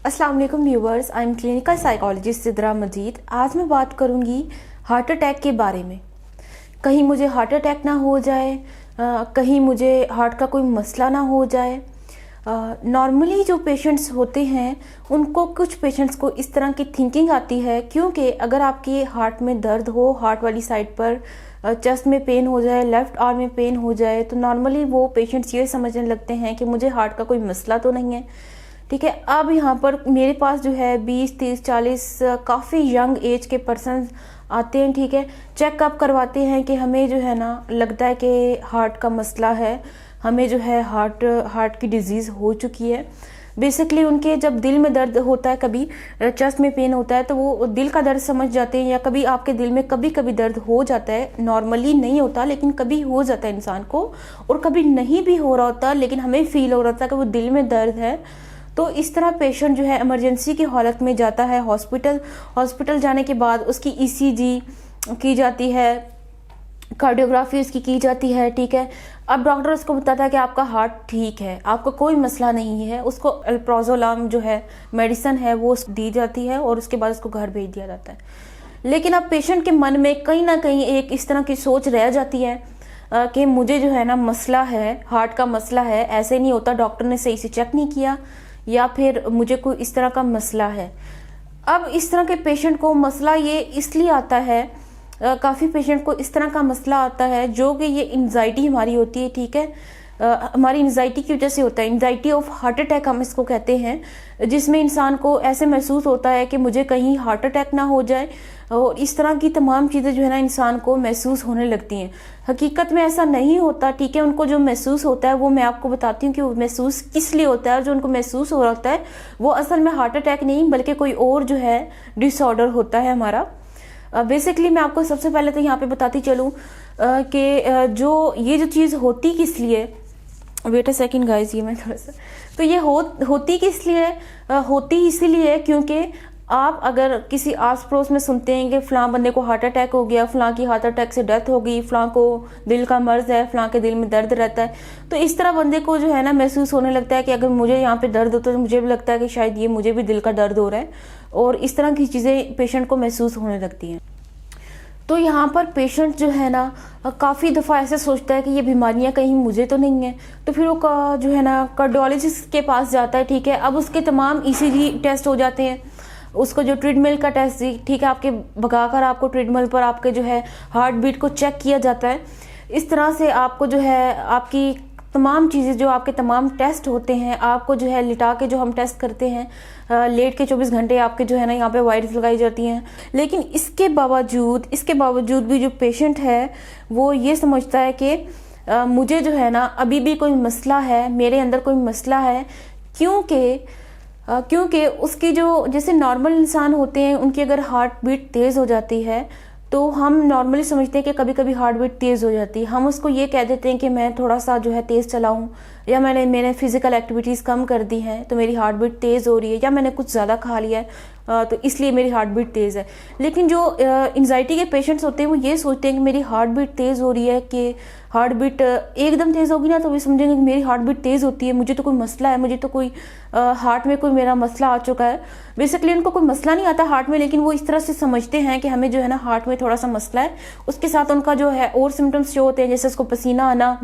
अस्सलाम वालेकुम viewers, I am clinical psychologist Sidra Majeed. आज मैं बात करूंगी हार्ट अटैक के बारे में। कहीं मुझे हार्ट अटैक ना हो जाए, कहीं मुझे हार्ट का कोई मसला ना हो जाए। नॉर्मली जो पेशेंट्स होते हैं उनको, कुछ पेशेंट्स को इस तरह की थिंकिंग आती है, क्योंकि अगर आपके हार्ट में दर्द हो, हार्ट वाली साइड पर चेस्ट में पेन हो जाए, लेफ्ट आर्म में पेन हो जाए, तो नॉर्मली वो पेशेंट्स ये समझने लगते हैं कि मुझे हार्ट का कोई मसला तो नहीं है। ठीक है, अब यहाँ पर मेरे पास जो है 20, 30, 40 काफ़ी यंग एज के पर्सन आते हैं। ठीक है, चेकअप करवाते हैं कि हमें जो है ना लगता है कि हार्ट का मसला है, हमें जो है हार्ट की डिजीज़ हो चुकी है। बेसिकली उनके जब दिल में दर्द होता है, कभी चेस्ट में पेन होता है, तो वो दिल का दर्द समझ जाते हैं, या कभी आपके दिल में कभी कभी दर्द हो जाता है। नॉर्मली नहीं होता, लेकिन कभी हो जाता है इंसान को, और कभी नहीं भी हो रहा होता, लेकिन हमें फील हो रहा था कि वो दिल में दर्द है। तो इस तरह पेशेंट जो है इमरजेंसी की हालत में जाता है हॉस्पिटल जाने के बाद उसकी ईसीजी की जाती है, कार्डियोग्राफी उसकी की जाती है। ठीक है, अब डॉक्टर उसको बताता है कि आपका हार्ट ठीक है, आपका कोई मसला नहीं है। उसको अल्प्राजोलाम जो है मेडिसिन है वो दी जाती है, और उसके बाद उसको घर भेज दिया जाता है। लेकिन अब पेशेंट के मन में कहीं ना कहीं एक इस तरह की सोच रह जाती है कि मुझे जो है ना मसला है, हार्ट का मसला है, ऐसे नहीं होता, डॉक्टर ने सही से चेक नहीं किया, या फिर मुझे कोई इस तरह का मसला है। अब इस तरह के पेशेंट को मसला ये इसलिए आता है, काफ़ी पेशेंट को इस तरह का मसला आता है, जो कि ये एंजाइटी हमारी होती है। ठीक है, हमारी एंजाइटी की वजह से होता है। एंजाइटी ऑफ हार्ट अटैक हम इसको कहते हैं, जिसमें इंसान को ऐसे महसूस होता है कि मुझे कहीं हार्ट अटैक ना हो जाए, और इस तरह की तमाम चीज़ें जो है ना इंसान को महसूस होने लगती हैं। हकीकत में ऐसा नहीं होता। ठीक है, उनको जो महसूस होता है वो मैं आपको बताती हूँ कि वो महसूस किस लिए होता है, और जो उनको महसूस हो रहा होता है वो असल में हार्ट अटैक नहीं, बल्कि कोई और जो है डिसऑर्डर होता है हमारा। बेसिकली मैं आपको सबसे पहले तो यहाँ पे बताती चलूँ कि जो ये जो चीज़ होती किस लिए, वेट अ सेकंड गाइस, ये मैं थोड़ा सा, तो ये होती किस लिए, होती इसीलिए क्योंकि आप अगर किसी आस पड़ोस में सुनते हैं कि फलां बंदे को हार्ट अटैक हो गया, फलां की हार्ट अटैक से डेथ हो गई, फलां को दिल का मर्ज है, फलां के दिल में दर्द रहता है, तो इस तरह बंदे को जो है ना महसूस होने लगता है कि अगर मुझे यहाँ पे दर्द होता है तो मुझे भी लगता है कि शायद ये मुझे भी दिल का दर्द हो रहा है, और इस तरह की चीज़ें पेशेंट को महसूस होने लगती हैं। तो यहाँ पर पेशेंट जो है ना काफ़ी दफ़ा ऐसे सोचता है कि ये बीमारियाँ कहीं मुझे तो नहीं है, तो फिर वो जो है ना कार्डियोलॉजिस्ट के पास जाता है। ठीक है, अब उसके तमाम ईसीजी टेस्ट हो जाते हैं, उसको जो ट्रेडमिल का टेस्ट, ठीक है, आपके भगाकर आपको ट्रेडमिल पर आपके जो है हार्ट बीट को चेक किया जाता है। इस तरह से आपको जो है आपकी तमाम चीज़ें, जो आपके तमाम टेस्ट होते हैं, आपको जो है लिटा के जो हम टेस्ट करते हैं, लेट के 24 घंटे आपके जो है ना यहाँ पे वायर्स लगाई जाती हैं। लेकिन इसके बावजूद भी जो पेशेंट है वो ये समझता है कि मुझे जो है ना अभी भी कोई मसला है, मेरे अंदर कोई मसला है, क्योंकि उसकी जो, जैसे नॉर्मल इंसान होते हैं उनकी अगर हार्ट बीट तेज़ हो जाती है तो हम नॉर्मली समझते हैं कि कभी कभी हार्ट बीट तेज़ हो जाती है, हम उसको ये कह देते हैं कि मैं थोड़ा सा जो है तेज़ चलाऊं, या मैंने फिजिकल एक्टिविटीज़ कम कर दी हैं तो मेरी हार्ट बीट तेज़ हो रही है, या मैंने कुछ ज़्यादा खा लिया है तो इसलिए मेरी हार्ट बीट तेज़ है। लेकिन जो एंजाइटी के पेशेंट्स होते हैं वो ये सोचते हैं कि मेरी हार्ट बीट तेज़ हो रही है, कि हार्ट बीट एकदम तेज़ होगी ना तो वे समझेंगे कि मेरी हार्ट बीट तेज़ होती है, मुझे तो कोई मसला है, मुझे तो कोई हार्ट में कोई मेरा मसला आ चुका है। बेसिकली उनको कोई मसला नहीं आता हार्ट में, लेकिन वो इस तरह से समझते हैं कि हमें जो है ना हार्ट में थोड़ा सा मसला है। उसके साथ उनका जो है और सिम्टम्स जो होते हैं, जैसे उसको पसीना आना,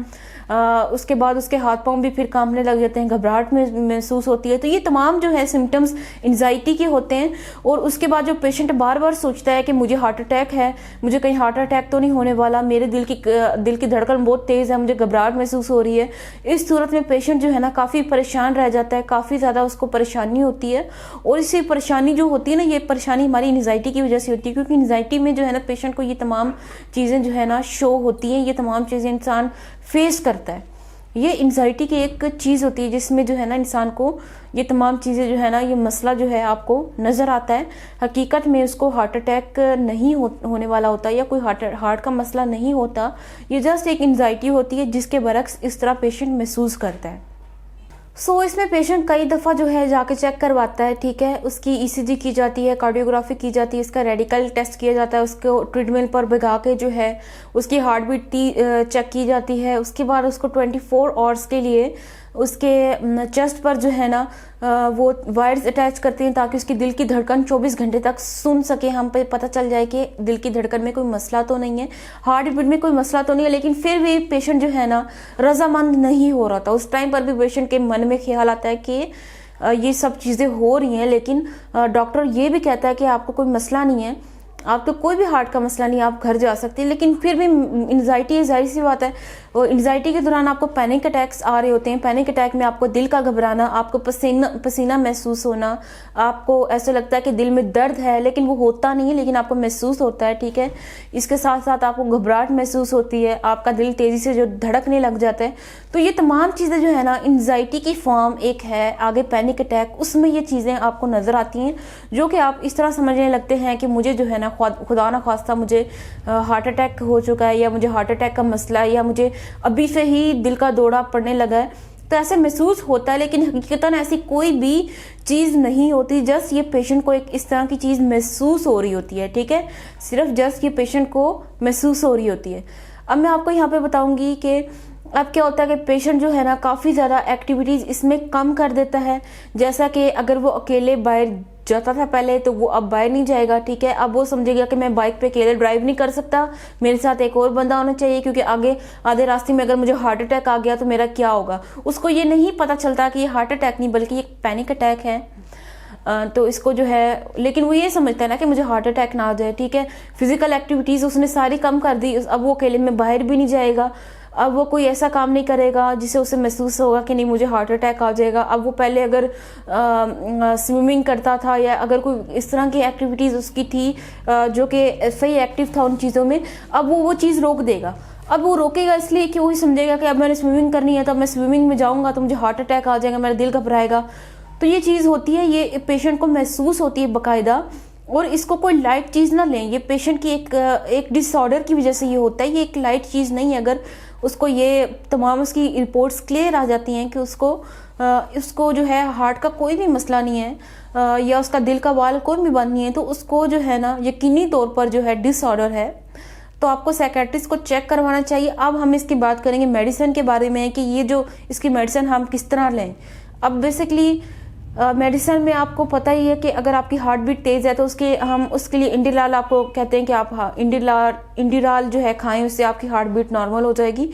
उसके बाद उसके हाथ पांव भी फिर कांपने लग जाते हैं, घबराहट में महसूस होती है। तो ये तमाम जो है सिम्टम्स एंजाइटी के होते हैं। और उसके बाद जो पेशेंट बार बार सोचता है कि मुझे हार्ट अटैक है, मुझे कहीं हार्ट अटैक तो नहीं होने वाला, मेरे दिल की धड़कन बहुत तेज़ है, मुझे घबराहट महसूस हो रही है। इस सूरत में पेशेंट जो है ना काफ़ी परेशान रह जाता है, काफ़ी ज़्यादा उसको परेशानी होती है। और इसी परेशानी जो होती है ना, ये परेशानी हमारी एंजाइटी की वजह से होती है, क्योंकि एंजाइटी में जो है ना पेशेंट को ये तमाम चीज़ें जो है ना शो होती हैं, ये तमाम चीज़ें इंसान फेस करता है। ये एंजाइटी की एक चीज़ होती है जिसमें जो है ना इंसान को ये तमाम चीज़ें जो है ना, ये मसला जो है आपको नज़र आता है। हकीकत में उसको हार्ट अटैक नहीं होने वाला होता, या कोई हार्ट का मसला नहीं होता, ये जस्ट एक एंजाइटी होती है जिसके बरक्स इस तरह पेशेंट महसूस करता है। इसमें पेशेंट कई दफ़ा जो है जाके चेक करवाता है। ठीक है, उसकी ईसीजी की जाती है, कार्डियोग्राफी की जाती है, इसका रेडिकल टेस्ट किया जाता है, उसको ट्रीटमेंट पर भिगा के जो है उसकी हार्ट बीट चेक की जाती है। उसके बाद उसको 24 आवर्स के लिए उसके चेस्ट पर जो है ना वो वायर्स अटैच करते हैं ताकि उसकी दिल की धड़कन 24 घंटे तक सुन सके, हम पे पता चल जाए कि दिल की धड़कन में कोई मसला तो नहीं है, हार्ट बीट में कोई मसला तो नहीं है। लेकिन फिर भी पेशेंट जो है ना रजामंद नहीं हो रहा था। उस टाइम पर भी पेशेंट के मन में ख्याल आता है कि ये सब चीज़ें हो रही हैं, लेकिन डॉक्टर ये भी कहता है कि आपको कोई मसला नहीं है, आप तो कोई भी हार्ट का मसला नहीं, आप घर जा सकते हैं। लेकिन फिर भी एंजाइटी, जाहिर सी बात है, और एंजाइटी के दौरान आपको पैनिक अटैक्स आ रहे होते हैं। पैनिक अटैक में आपको दिल का घबराना, आपको पसीना महसूस होना, आपको ऐसा लगता है कि दिल में दर्द है लेकिन वो होता नहीं है, लेकिन आपको महसूस होता है, ठीक है। इसके साथ साथ आपको घबराहट महसूस होती है, आपका दिल तेजी से जो धड़कने लग जाता है। तो ये तमाम चीज़ें जो है ना एंजाइटी की फॉर्म एक है, आगे पैनिक अटैक, उसमें ये चीज़ें आपको नजर आती हैं, जो कि आप इस तरह समझने लगते हैं कि मुझे जो है ना खुदा ना खास्ता मुझे हार्ट अटैक हो चुका है, या मुझे हार्ट अटैक का मसला है, या मुझे अभी से ही दिल का दौरा पड़ने लगा है। तो ऐसे महसूस होता है, लेकिन हकीकतन ऐसी कोई भी चीज़ नहीं होती। जस्ट ये पेशेंट को एक इस तरह की चीज़ महसूस हो रही होती है, ठीक है, सिर्फ जस्ट ये पेशेंट को महसूस हो रही होती है। अब मैं आपको यहाँ पे बताऊंगी कि अब क्या होता है कि पेशेंट जो है ना काफ़ी ज़्यादा एक्टिविटीज़ इसमें कम कर देता है। जैसा कि अगर वो अकेले बाहर जाता था पहले, तो वो अब बाहर नहीं जाएगा, ठीक है। अब वो समझेगा कि मैं बाइक पे अकेले ड्राइव नहीं कर सकता, मेरे साथ एक और बंदा होना चाहिए, क्योंकि आगे आधे रास्ते में अगर मुझे हार्ट अटैक आ गया तो मेरा क्या होगा। उसको ये नहीं पता चलता कि ये हार्ट अटैक नहीं बल्कि ये पैनिक अटैक है। तो इसको जो है, लेकिन वो ये समझता है ना कि मुझे हार्ट अटैक ना आ जाए, ठीक है। फिजिकल एक्टिविटीज़ उसने सारी कम कर दी, अब वो अकेले में बाहर भी नहीं जाएगा। अब वो कोई ऐसा काम नहीं करेगा जिससे उसे महसूस होगा कि नहीं मुझे हार्ट अटैक आ जाएगा। अब वो पहले अगर स्विमिंग करता था या अगर कोई इस तरह की एक्टिविटीज़ उसकी थी जो कि सही एक्टिव था उन चीज़ों में, अब वो चीज़ रोक देगा। अब वो रोकेगा इसलिए कि वही समझेगा कि अब मैंने स्विमिंग करनी है, तो अब मैं स्विमिंग में जाऊँगा तो मुझे हार्ट अटैक आ जाएगा, मेरा दिल घबराएगा। तो ये चीज़ होती है, ये पेशेंट को महसूस होती है बाकायदा। और इसको कोई लाइट चीज़ ना लें, ये पेशेंट की एक डिसऑर्डर की वजह से ये होता है, ये एक लाइट चीज़ नहीं है। अगर उसको ये तमाम उसकी रिपोर्ट्स क्लियर आ जाती हैं कि उसको जो है हार्ट का कोई भी मसला नहीं है या उसका दिल का वाल कोई भी बंद नहीं है, तो उसको जो है ना यकीनी तौर पर जो है डिसऑर्डर है, तो आपको साइकेट्रिस्ट को चेक करवाना चाहिए। अब हम इसकी बात करेंगे मेडिसिन के बारे में कि ये जो इसकी मेडिसिन हम किस तरह लें। अब बेसिकली मेडिसिन में आपको पता ही है कि अगर आपकी हार्ट बीट तेज़ है तो उसके लिए इंडिलाल आपको कहते हैं कि आप इंडिराल जो है खाएं, उससे आपकी हार्ट बीट नॉर्मल हो जाएगी।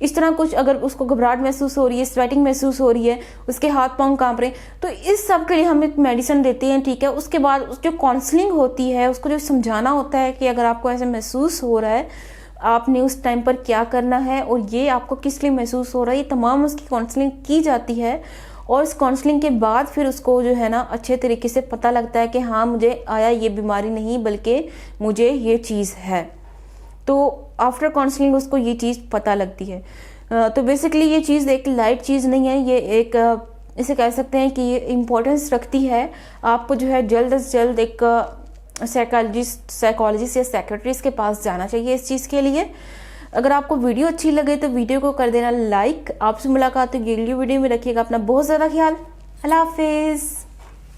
इस तरह कुछ अगर उसको घबराहट महसूस हो रही है, स्वेटिंग महसूस हो रही है, उसके हाथ पांव कांप रहे हैं, तो इस सब के लिए हम एक मेडिसिन देते हैं, ठीक है। उसके बाद जो काउंसलिंग होती है, उसको जो समझाना होता है कि अगर आपको ऐसे महसूस हो रहा है आपने उस टाइम पर क्या करना है और ये आपको किस लिए महसूस हो रहा है, ये तमाम उसकी काउंसलिंग की जाती है। और इस काउंसलिंग के बाद फिर उसको जो है ना अच्छे तरीके से पता लगता है कि हाँ मुझे आया ये बीमारी नहीं बल्कि मुझे ये चीज़ है। तो आफ्टर काउंसलिंग उसको ये चीज़ पता लगती है। तो बेसिकली ये चीज़ एक लाइट चीज़ नहीं है, ये एक इसे कह सकते हैं कि ये इम्पोर्टेंस रखती है। आपको जो है जल्द से जल्द एक साइकोलॉजिस्ट या सेक्रेटरीज के पास जाना चाहिए इस चीज़ के लिए। अगर आपको वीडियो अच्छी लगे तो वीडियो को कर देना लाइक। आपसे मुलाकात होगी अगली वीडियो में, रखिएगा अपना बहुत ज़्यादा ख्याल। अल्लाह हाफिज़।